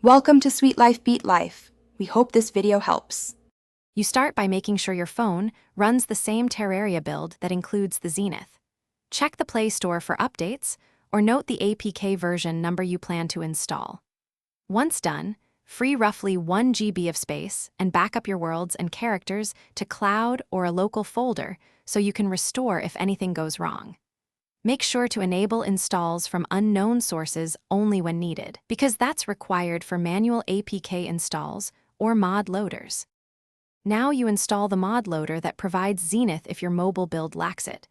Welcome to Sweet Life Beat Life. We hope this video helps. You start by making sure your phone runs the same Terraria build that includes the Zenith. Check the Play Store for updates, or note the APK version number you plan to install. Once done, free roughly 1 GB of space and back up your worlds and characters to cloud or a local folder so you can restore if anything goes wrong. Make sure to enable installs from unknown sources only when needed, because that's required for manual APK installs or mod loaders. Now you install the mod loader that provides Zenith if your mobile build lacks it.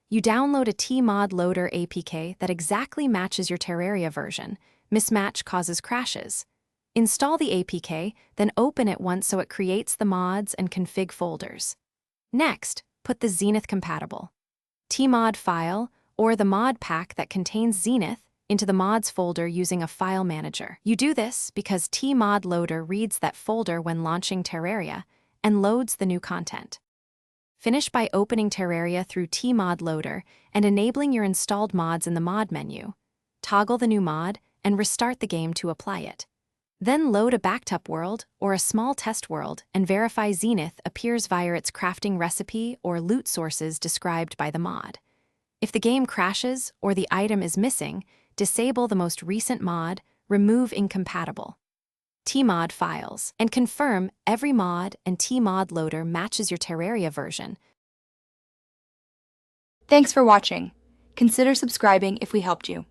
You download a tmod loader APK that exactly matches your Terraria version. Mismatch causes crashes. Install the APK, then open it once so it creates the mods and config folders. Next, put the Zenith compatible tmod file or the mod pack that contains Zenith into the mods folder using a file manager. You do this because tmod loader reads that folder when launching Terraria and loads the new content. Finish by opening Terraria through tmod loader and enabling your installed mods in the mod menu. Toggle the new mod and restart the game to apply it. Then load a backed-up world or a small test world and verify Zenith appears via its crafting recipe or loot sources described by the mod. If the game crashes or the item is missing, disable the most recent mod, remove incompatible tmod files, and confirm every mod and tmod loader matches your Terraria version. Thanks for watching. Consider subscribing if we helped you.